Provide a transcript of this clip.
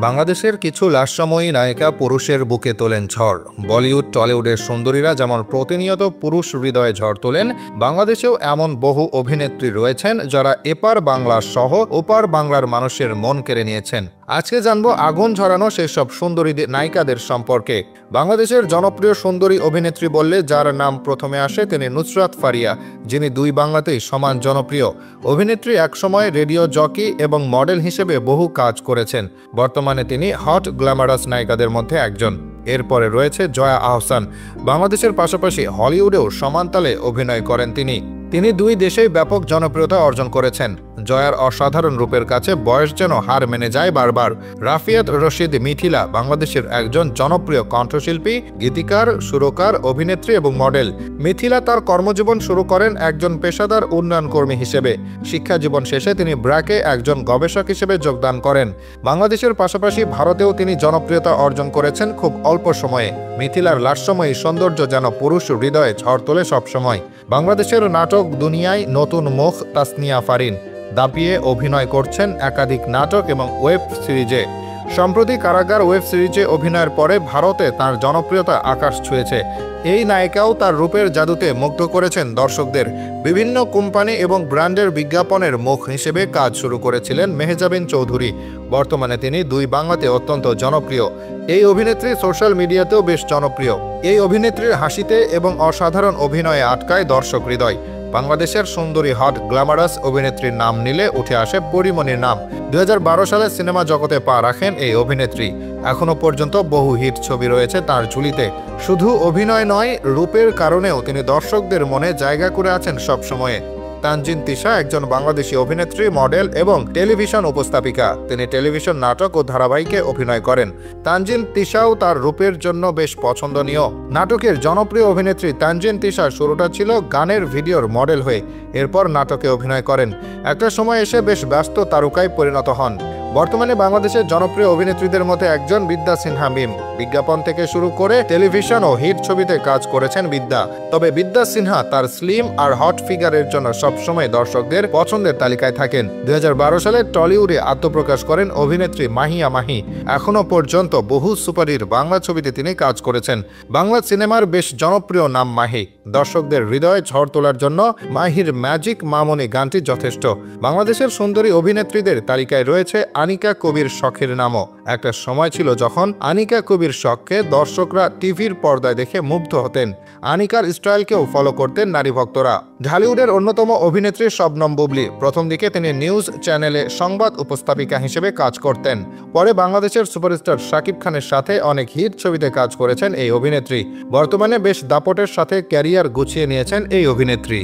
বাংলাদেশের কিছু লাস্যময়ী নায়িকা পুরুষের বুকে তোলেন ঝড়। বলিউড টলিউডের সুন্দরীরা যেমন প্রতিনিয়ত পুরুষ হৃদয়ে ঝড় তোলেন, বাংলাদেশেও এমন বহু অভিনেত্রী রয়েছেন যারা এপার বাংলা সহ ওপার বাংলার মানুষের মন কেড়ে নিয়েছেন। আজকে জানবো আগুন ঝরানো সেসব সুন্দরী নায়িকাদের সম্পর্কে। বাংলাদেশের জনপ্রিয় সুন্দরী অভিনেত্রী বললে যার নাম প্রথমে আসে তিনি নুসরাত ফারিয়া, যিনি দুই বাংলাতেই সমান জনপ্রিয়। অভিনেত্রী একসময় রেডিও জকি এবং মডেল হিসেবে বহু কাজ করেছেন। বর্তমানে তিনি হট গ্ল্যামারাস নায়িকাদের মধ্যে একজন। এরপরে রয়েছে জয়া আহসান। বাংলাদেশের পাশাপাশি হলিউডেও সমানতালে অভিনয় করেন তিনি দুই দেশেই ব্যাপক জনপ্রিয়তা অর্জন করেছেন। জয়ার অসাধারণ রূপের কাছে বয়স যেন হার মেনে যায় বারবার। রাফিয়াত রশিদ মিথিলা বাংলাদেশের একজন জনপ্রিয় কণ্ঠশিল্পী, গীতিকার, সুরকার, অভিনেত্রী এবং মডেল। মিথিলা তার কর্মজীবন শুরু করেন একজন পেশাদার উন্নয়ন কর্মী হিসেবে। শিক্ষা জীবন শেষে তিনি ব্র্যাকে একজন গবেষক হিসেবে যোগদান করেন। বাংলাদেশের পাশাপাশি ভারতেও তিনি জনপ্রিয়তা অর্জন করেছেন খুব অল্প সময়ে। মিথিলার লাস্যময়ী সৌন্দর্য যেন পুরুষ হৃদয়ে ঝড় তোলে সবসময়। বাংলাদেশের নাটক দুনিয়ায় নতুন মুখ তাসনিয়া ফারিন দাপিয়ে অভিনয় করছেন একাধিক নাটক এবং ওয়েব সিরিজে। সম্প্রতি কারাগার ওয়েব সিরিজে অভিনয়ের পরে ভারতে তার জনপ্রিয়তা আকাশ ছুঁয়েছে। এই নায়িকাও তার রূপের জাদুতে মুগ্ধ করেছেন দর্শকদের। বিভিন্ন কোম্পানি এবং ব্র্যান্ডের বিজ্ঞাপনের মুখ হিসেবে কাজ শুরু করেছিলেন মেহজাবিন চৌধুরী। বর্তমানে তিনি দুই বাংলাতে অত্যন্ত জনপ্রিয়। এই অভিনেত্রী সোশ্যাল মিডিয়াতেও বেশ জনপ্রিয়। এই অভিনেত্রীর হাসিতে এবং অসাধারণ অভিনয়ে আটকায় দর্শক হৃদয়। বাংলাদেশের সুন্দরী হট গ্ল্যামারাস অভিনেত্রীর নাম নিলে উঠে আসে পরীমনির নাম। 2012 সালে সিনেমা জগতে পা রাখেন এই অভিনেত্রী। এখনো পর্যন্ত বহু হিট ছবি রয়েছে তার ঝুলিতে। শুধু অভিনয় নয়, রূপের কারণেও তিনি দর্শকদের মনে জায়গা করে আছেন সবসময়ে। তানজিন তিশা একজন বাংলাদেশি অভিনেত্রী, মডেল এবং টেলিভিশন উপস্থাপিকা। তিনি টেলিভিশন নাটক ও ধারাবাহিকে অভিনয় করেন। তানজিন তিশাও তার রূপের জন্য বেশ পছন্দনীয়। নাটকের জনপ্রিয় অভিনেত্রী তানজিন তিশা শুরুটা ছিল গানের ভিডিওর মডেল হয়ে, এরপর নাটকে অভিনয় করেন। একটা সময় এসে বেশ ব্যস্ত তারকায় পরিণত হন। বর্তমানে বাংলাদেশের জনপ্রিয় অভিনেত্রীদের মধ্যে একজন বিদ্যা সিনহা মিম। বিজ্ঞাপন থেকে শুরু করে টেলিভিশন ও হিট ছবিতে কাজ করেছেন বিদ্যা। তবে বিদ্যা সিনহা তার স্লিম আর হট ফিগারের জন্য সবসময় দর্শকদের পছন্দের তালিকায় থাকেন। 2012 সালে টলিউডে আত্মপ্রকাশ করেন অভিনেত্রী মাহিয়া মাহি। এখনো পর্যন্ত বহু সুপারহিট বাংলা ছবিতে তিনি কাজ করেছেন। বাংলা সিনেমার বেশ জনপ্রিয় নাম মাহি। দর্শকদের হৃদয়ে ঝড় তোলার জন্য মাহির ম্যাজিক মামনি গানটি যথেষ্ট। বাংলাদেশের সুন্দরী অভিনেত্রীদের তালিকায় রয়েছে আনিকা কবির শখের নামও। একটা সময় ছিল যখন আনিকা কবির শখকে দর্শকরা টিভির পর্দায় দেখে মুগ্ধ হতেন। আনিকার স্টাইলকেও ফলো করতেন নারী ভক্তরা। ঢালিউডের অন্যতম অভিনেত্রী শবনম বুবলি। প্রথম দিকে তিনি নিউজ চ্যানেলে সংবাদ উপস্থাপিকা হিসেবে কাজ করতেন। পরে বাংলাদেশের সুপারস্টার শাকিব খানের সাথে অনেক হিট ছবিতে কাজ করেছেন এই অভিনেত্রী। বর্তমানে বেশ দাপটের সাথে ক্যারিয়ার গুছিয়ে নিয়েছেন এই অভিনেত্রী।